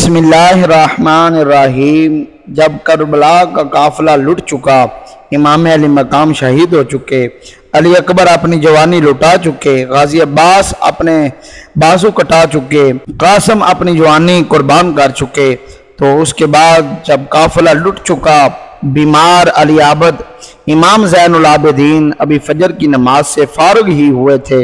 بسم اللہ الرحمن الرحیم۔ جب کربلا کا قافلہ لٹ چکا، امام علی مقام شہید ہو چکے، علی اکبر اپنی جوانی لٹا چکے، غازی عباس اپنے بازو کٹا چکے، قاسم اپنی جوانی قربان کر چکے، تو اس کے بعد جب قافلہ لٹ چکا، بیمار علی عابد امام زین العابدین ابھی فجر کی نماز سے فارغ ہی ہوئے تھے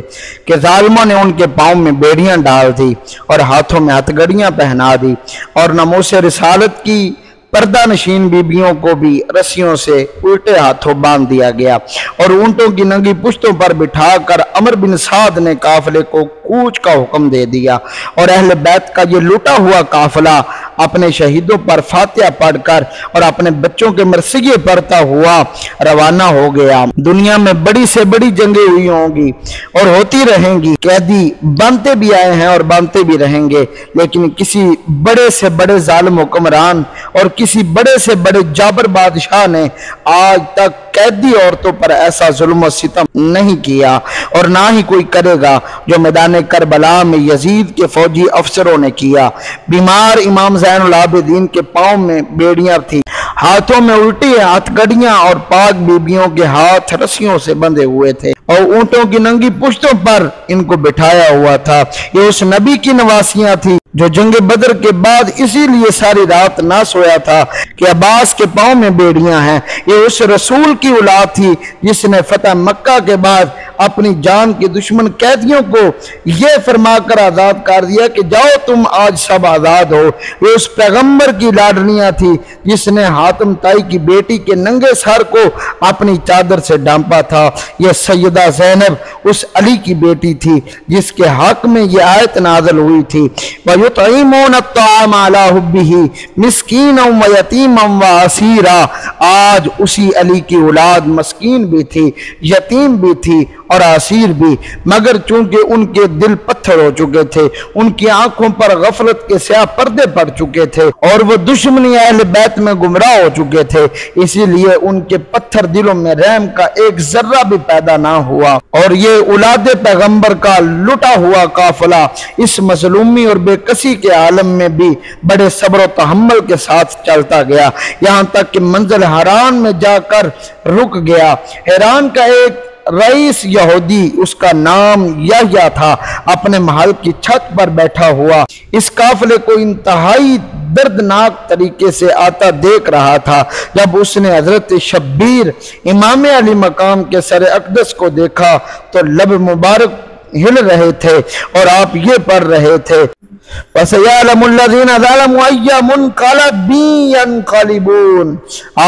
کہ ظالموں نے ان کے پاؤں میں بیڑیاں ڈال دی اور ہاتھوں میں ہتھ گڑیاں پہنا دی، اور ناموس رسالت کی پردہ نشین بیبیوں کو بھی رسیوں سے الٹے ہاتھوں باندھ دیا گیا، اور اونٹوں کی ننگی پشتوں پر بٹھا کر عمر بن سعد نے قافلے کو کوچ کا حکم دے دیا، اور اہل بیت کا یہ لوٹا ہوا قافلہ اپنے شہیدوں پر فاتحہ پڑھ کر اور اپنے بچوں کے مرثیے پڑھتا ہوا روانہ ہو گیا۔ دنیا میں بڑی سے بڑی جنگیں ہوئی ہوں گی اور ہوتی رہیں گی، قیدی بنتے بھی آئے ہیں اور بنتے بھی رہیں گے، لیکن کسی بڑے سے بڑے ظالم حکمران اور کسی بڑے سے بڑے جابر بادشاہ نے آج تک قیدی عورتوں پر ایسا ظلم و ستم نہیں کیا، اور نہ ہی کوئی کرے گا جو میدان کربلا میں یزید کے فوجی افسروں نے کیا۔ بیمار امام زین العابدین کے پاؤں میں بیڑیاں تھی، ہاتھوں میں الٹی ہتھ گڑیاں، اور پاک بیبیوں کے ہاتھ رسیوں سے بندھے ہوئے تھے، اور اونٹوں کی ننگی پشتوں پر ان کو بٹھایا ہوا تھا۔ یہ اس نبی کی نواسیاں تھی جو جنگ بدر کے بعد اسی لیے ساری رات نہ سویا تھا کہ عباس کے پاؤں میں بیڑیاں ہیں۔ یہ اس رسول کی اولاد تھی جس نے فتح مکہ کے بعد اپنی جان کے دشمن قیدیوں کو یہ فرما کر آزاد کر دیا کہ جاؤ تم آج سب آزاد ہو۔ یہ اس پیغمبر کی لاڈلیاں تھی جس نے حاتم طائی کی بیٹی کے ننگے سر کو اپنی چادر سے ڈھانپا تھا۔ یہ سیدہ زینب اس علی کی بیٹی تھی جس کے حق میں یہ آیت نازل ہوئی تھی، وَيُطْعِمُونَ الطَّعَامَ عَلَىٰ حُبِّهِ مِسْكِينًا وَيَتِيمًا وَأَسِيرًا۔ آج اسی علی کی اولاد مسکین بھی تھی، یتیم بھی تھی اور اسیر بھی، مگر چونکہ ان کے دل پتھر ہو چکے تھے، ان کی آنکھوں پر غفلت کے سیاہ پردے پڑ چکے تھے، اور وہ دشمنی اہل بیت میں گمراہ ہو چکے تھے، اسی لیے ان کے پتھر دلوں میں رحم کا ایک ذرہ بھی پیدا نہ ہوا، اور یہ اولاد پیغمبر کا لٹا ہوا قافلہ اس مظلومی اور بے کسی کے عالم میں بھی بڑے صبر و تحمل کے ساتھ چلتا گیا، یہاں تک کہ منزل حران میں جا کر رک گیا۔ حیران کا ایک رئیس یہودی، اس کا نام یحییٰ تھا، اپنے محل کی چھت پر بیٹھا ہوا اس قافلے کو انتہائی دردناک طریقے سے آتا دیکھ رہا تھا۔ جب اس نے حضرت شبیر امام علی مقام کے سر اقدس کو دیکھا تو لب مبارک ہل رہے تھے اور آپ یہ پڑھ رہے تھے، وَسَيَعْلَمُ الَّذِينَ ظَلَمُوا أَيَّ مُنْقَلَبٍ يَنْقَلِبُونَ۔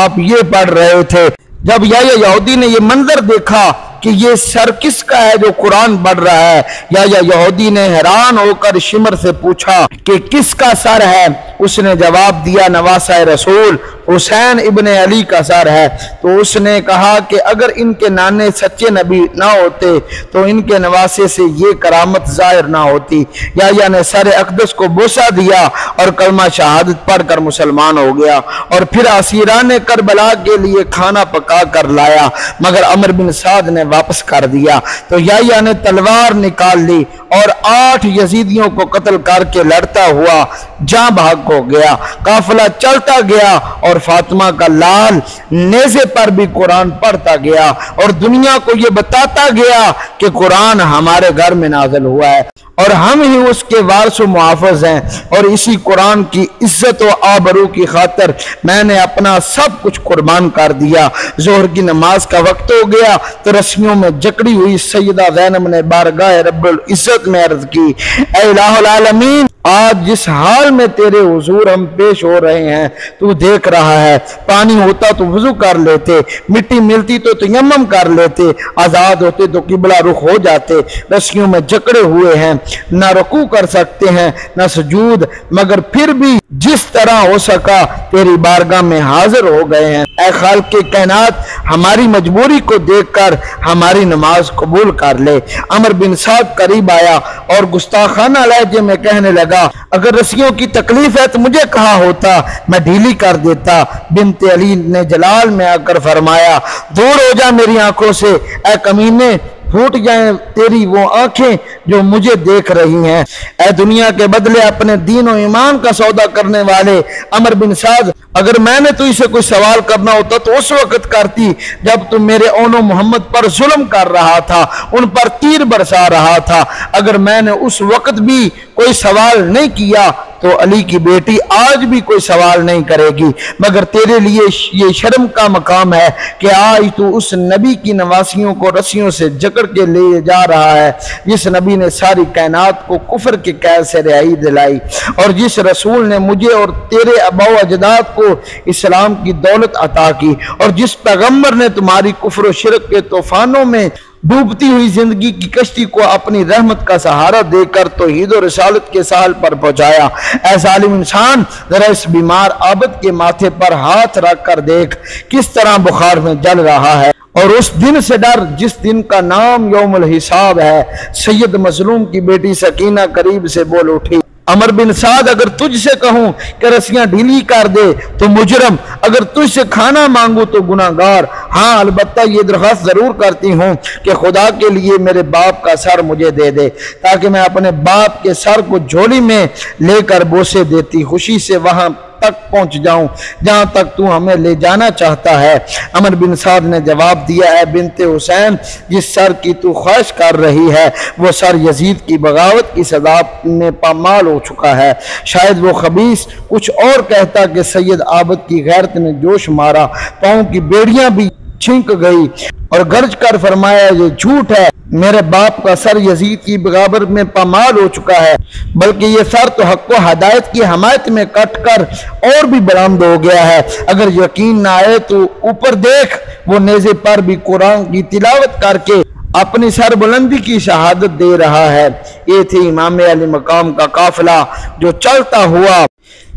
آپ یہ پڑھ رہے تھے۔ جب یہودی نے یہ منظر دیکھا کہ یہ سر کس کا ہے جو قرآن پڑھ رہا ہے، یہودی نے حیران ہو کر شمر سے پوچھا کہ کس کا سر ہے؟ اس نے جواب دیا نواسہ رسول حسین ابن علی کا سر ہے۔ تو اس نے کہا کہ اگر ان کے نانے سچے نبی نہ ہوتے تو ان کے نواسے سے یہ کرامت ظاہر نہ ہوتی۔ یحییٰ نے سر اقدس کو بوسہ دیا اور کلمہ شہادت پڑھ کر مسلمان ہو گیا، اور پھر اسیران کربلا کے لیے کھانا پکا کر لایا، مگر عمر بن سعد نے واپس کر دیا۔ تو یحییٰ نے تلوار نکال لی اور 8 یزیدیوں کو قتل کر کے لڑتا ہوا جاں بحق ہو گیا۔ قافلہ چلتا گیا اور فاطمہ کا لال نیزے پر بھی قرآن پڑھتا گیا اور دنیا کو یہ بتاتا گیا کہ قرآن ہمارے گھر میں نازل ہوا ہے اور ہم ہی اس کے وارث و محافظ ہیں، اور اسی قرآن کی عزت و آبرو کی خاطر میں نے اپنا سب کچھ قربان کر دیا۔ ظہر کی نماز کا وقت ہو گیا تو رسیوں میں جکڑی ہوئی سیدہ زینب نے بارگاہ رب العزت میں عرض کی، اے الہ العالمین، آج جس حال میں تیرے حضور ہم پیش ہو رہے ہیں تو دیکھ رہا ہے، پانی ہوتا تو وضو کر لیتے، مٹی ملتی تو تیمم کر لیتے، آزاد ہوتے تو قبلہ رخ ہو جاتے، رسیوں میں جکڑے ہوئے ہیں، نہ رکوع کر سکتے ہیں نہ سجود، مگر پھر بھی جس طرح ہو سکا تیری بارگاہ میں حاضر ہو گئے ہیں۔ اے خالق کائنات، ہماری مجبوری کو دیکھ کر ہماری نماز قبول کر لے۔ عمر بن سعد قریب آیا اور گستاخانہ لہجے میں کہنے لگا، اگر رسیوں کی تکلیف ہے تو مجھے کہا ہوتا، میں ڈھیلی کر دیتا۔ بنت علی نے جلال میں آ کر فرمایا، دور ہو جا میری آنکھوں سے، اے کمینے، फूट जाएं तेरी वो आंखें जो मुझे देख रही हैं। ऐ दुनिया के बदले अपने दीन और ईमान का सौदा करने वाले अमर बिन साद, अगर मैंने तुझसे कोई सवाल करना होता तो उस वक्त करती जब तुम मेरे ओनो मोहम्मद पर जुल्म कर रहा था, उन पर तीर बरसा रहा था। अगर मैंने उस वक्त भी कोई सवाल नहीं किया तो अली की बेटी आज भी कोई सवाल नहीं करेगी। मगर तेरे लिए ये शर्म का मकाम है कि आज तू उस नबी की नवासियों को रस्सियों से जकड़ के ले जा रहा है जिस नबी ने सारी कायनात को कुफर के कैद से रिहाई दिलाई, और जिस रसूल ने मुझे और तेरे अबाव अजदाद को इस्लाम की दौलत अता की, और जिस पैगंबर ने तुम्हारी कुफर और शिरक के तूफानों में डूबती हुई जिंदगी की कश्ती को अपनी रहमत का सहारा देकर तौहीद और रिसालत के साहल पर पहुंचाया। ऐसा आलिम इंसान, जरा इस बीमार आबद के माथे पर हाथ रख कर देख किस तरह बुखार में जल रहा है, और उस दिन से डर जिस दिन का नाम यौमुल हिसाब है। सैयद मजलूम की बेटी सकीना करीब से बोल उठी, अमर बिन साद, अगर तुझसे कहूं कि रस्सियां ढीली कर दे तो मुजरम, अगर तुझसे खाना मांगू तो गुनाहगार। हाँ, अलबत्ता ये दरख्वास्त जरूर करती हूँ कि खुदा के लिए मेरे बाप का सर मुझे दे दे ताकि मैं अपने बाप के सर को झोली में लेकर बोसे देती खुशी से वहां तक पहुंच जाऊं जहां तक तू हमें ले जाना चाहता है। अमर बिन साद ने जवाब दिया, है बिनते हुसैन, जिस सर की तू ख्वाहिश कर रही है वो सर यजीद की बगावत की सजा में पामाल हो चुका है। शायद वो खबीस कुछ और कहता कि सैयद आबद की गैरत ने जोश मारा, पाँव की बेड़ियां भी छिंक गई और गर्ज कर फरमाया, ये झूठ है, मेरे बाप का सर यजीद की बगावत में पामाल हो चुका है, बल्कि ये सर तो हक व हदायत की हमायत में कट कर और भी बुलंद हो गया है। अगर यकीन ना आए तो ऊपर देख, वो नेज़े पर भी कुरान की तिलावत करके अपनी सरबुलंदी की शहादत दे रहा है। ये थी इमाम अली मकाम का काफिला जो चलता हुआ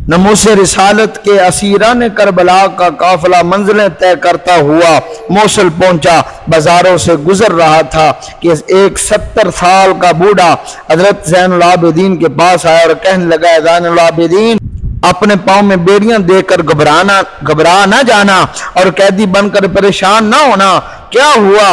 नमूसे रिसालत के असीरान करबला का काफिला मंजिलें तय करता हुआ मोsul पहुंचा। बाजारों से गुजर रहा था कि एक 70 साल का बूढ़ा हजरत ज़ैनुल आबिदीन के पास आया और कहने लगा, ज़ैनुल आबिदीन, अपने पाँव में बेड़ियां देकर घबरा ना जाना और कैदी बनकर परेशान ना होना। क्या हुआ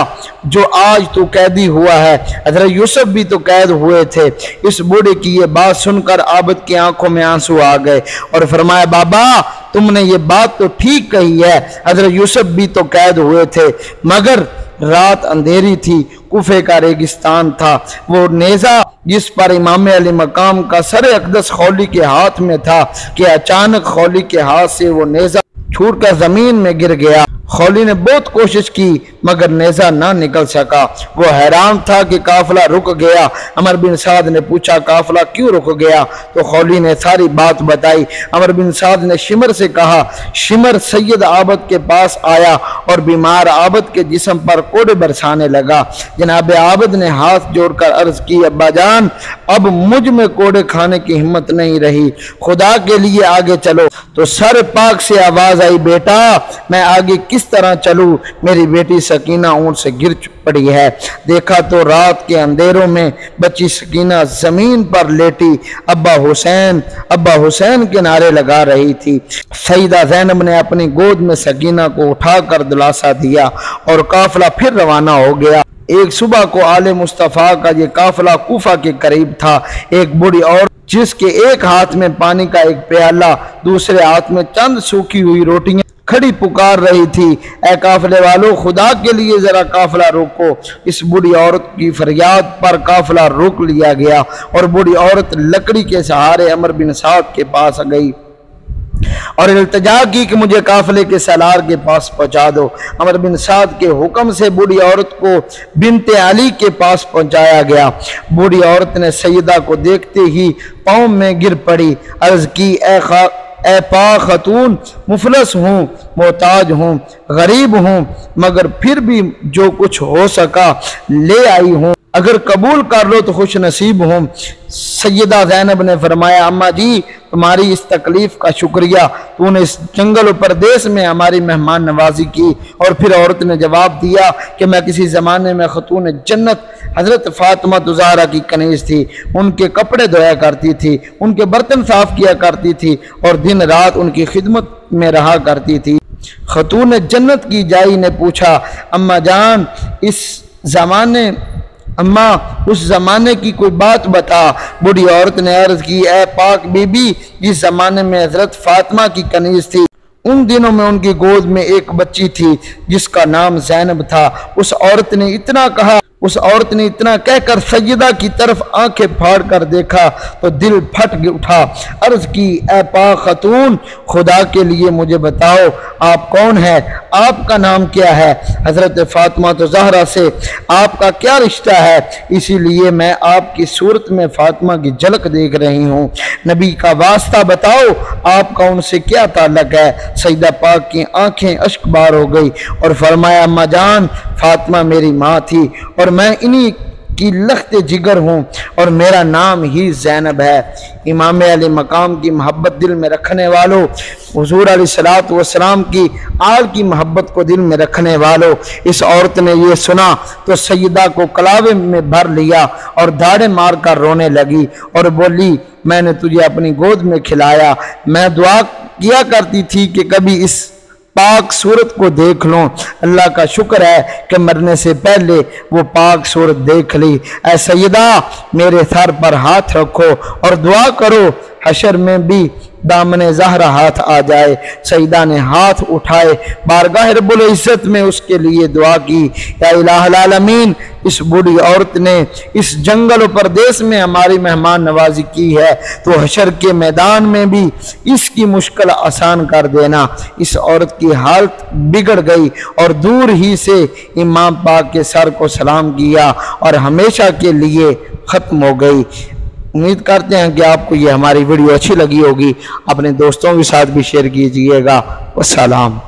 जो आज तू कैदी हुआ है? हजरत यूसुफ भी तो कैद हुए थे। इस बूढ़े की ये बात सुनकर आबद की आंखों में आंसू आ गए और फरमाया, बाबा तुमने ये बात तो ठीक कही है, हजरत यूसुफ भी तो कैद हुए थे, मगर रात अंधेरी थी, कुफे का रेगिस्तान था। वो नेज़ा जिस पर इमाम अली मकाम का सर अक़दस खौली के हाथ में था कि अचानक खौली के हाथ से वो नेज़ा छूटकर जमीन में गिर गया। खौली ने बहुत कोशिश की मगर नेज़ा ना निकल सका। वो हैरान था कि काफिला रुक गया। अमर बिन साद ने पूछा, काफिला क्यों रुक गया? तो खौली ने सारी बात बताई। अमर बिन साद ने शिमर से कहा, शिमर सैयद आबद के पास आया और बीमार आबद के जिस्म पर कोड़े बरसाने लगा। जनाब आबद ने हाथ जोड़कर अर्ज की, अब्बा जान, अब मुझ में कोड़े खाने की हिम्मत नहीं रही, खुदा के लिए आगे चलो। तो सर पाक से आवाज आई, बेटा मैं आगे किस तरह चलूं? मेरी बेटी सकीना ऊंट से गिर पड़ी है। देखा तो रात के अंधेरों में बच्ची सकीना जमीन पर लेटी अब्बा हुसैन के नारे लगा रही थी। सईदा ज़ैनब ने अपनी गोद में सकीना को उठाकर दिलासा दिया और काफिला फिर रवाना हो गया। एक सुबह को आले मुस्तफ़ा का ये काफिला कूफा के करीब था। एक बूढ़ी औरत जिसके एक हाथ में पानी का एक प्याला, दूसरे हाथ में चंद सूखी हुई रोटियां खड़ी पुकार रही थी, ऐ काफिले वालों, खुदा के लिए जरा काफिला रोको। इस बूढ़ी औरत की फरियाद पर काफिला रोक लिया गया और बूढ़ी औरत लकड़ी के सहारे अमर बिन साद के पास गई और इल्तिजा की कि मुझे काफिले के सलार के पास पहुंचा दो। अमर बिन साद के हुक्म से बूढ़ी औरत को बिनते अली के पास पहुंचाया गया। बूढ़ी औरत ने सैयदा को देखते ही पाँव में गिर पड़ी। अर्ज की, ए पा खतून, मुफलस हूँ, मोहताज हूँ, गरीब हूँ, मगर फिर भी जो कुछ हो सका ले आई हूँ, अगर कबूल कर लो तो खुश नसीब हूँ। सैयदा ज़ैनब ने फरमाया, अम्मा जी तुम्हारी इस तकलीफ का शुक्रिया, तूने इस जंगल प्रदेश में हमारी मेहमान नवाजी की। और फिर औरत ने जवाब दिया कि मैं किसी ज़माने में खतून जन्नत हज़रत फ़ातिमा ज़हरा की कनीज़ थी, उनके कपड़े धोया करती थी, उनके बर्तन साफ़ किया करती थी और दिन रात उनकी खिदमत में रहा करती थी। खतून जन्नत की जाई ने पूछा, अम्मा जान इस ज़माने अम्मा उस ज़माने की कोई बात बता। बूढ़ी औरत ने अर्ज़ की, ए पाक बीबी, जिस ज़माने में हज़रत फातिमा की कनीज़ थी, उन दिनों में उनकी गोद में एक बच्ची थी जिसका नाम ज़ैनब था। उस औरत ने इतना कहकर सैयदा की तरफ आंखें फाड़ कर देखा तो दिल फट उठा। अर्ज़ की, ए पाक खतून, खुदा के लिए मुझे बताओ आप कौन है, आपका नाम क्या है? हज़रत फातिमा तो ज़हरा से आपका क्या रिश्ता है? इसीलिए मैं आपकी सूरत में फातिमा की झलक देख रही हूँ। नबी का वास्ता बताओ आपका उनसे क्या ताल्लुक है? सैयदा पाक की आंखें अश्कबार हो गई और फरमाया, अम्मा जान, फातिमा मेरी माँ थी और मैं इन्हीं की लख्ते जिगर हूँ और मेरा नाम ही ज़ैनब है। इमाम अली मकाम की मोहब्बत दिल में रखने वालों, हुजूर अलैहिस्सलातु वस्सलाम की आल की मोहब्बत को दिल में रखने वालों, इस औरत ने ये सुना तो सैयदा को कलावे में भर लिया और दाढ़े मार कर रोने लगी और बोली, मैंने तुझे अपनी गोद में खिलाया। मैं दुआ किया करती थी कि कभी इस पाक सूरत को देख लो। अल्लाह का शुक्र है कि मरने से पहले वो पाक सूरत देख ली। ऐ सैयदा, मेरे सर पर हाथ रखो और दुआ करो हशर में भी दामने ज़हरा हाथ आ जाए। सैयदा ने हाथ उठाए, बारगाह रब्बुल इज़्ज़त में उसके लिए दुआ की। या इलाहुल आलमीन, इस बूढ़ी औरत ने इस जंगल और परदेश में हमारी मेहमान नवाजी की है तो हशर के मैदान में भी इसकी मुश्किल आसान कर देना। इस औरत की हालत बिगड़ गई और दूर ही से इमाम पाक के सर को सलाम किया और हमेशा के लिए ख़त्म हो गई। उम्मीद करते हैं कि आपको ये हमारी वीडियो अच्छी लगी होगी। अपने दोस्तों के साथ भी शेयर कीजिएगा। वस्सलाम।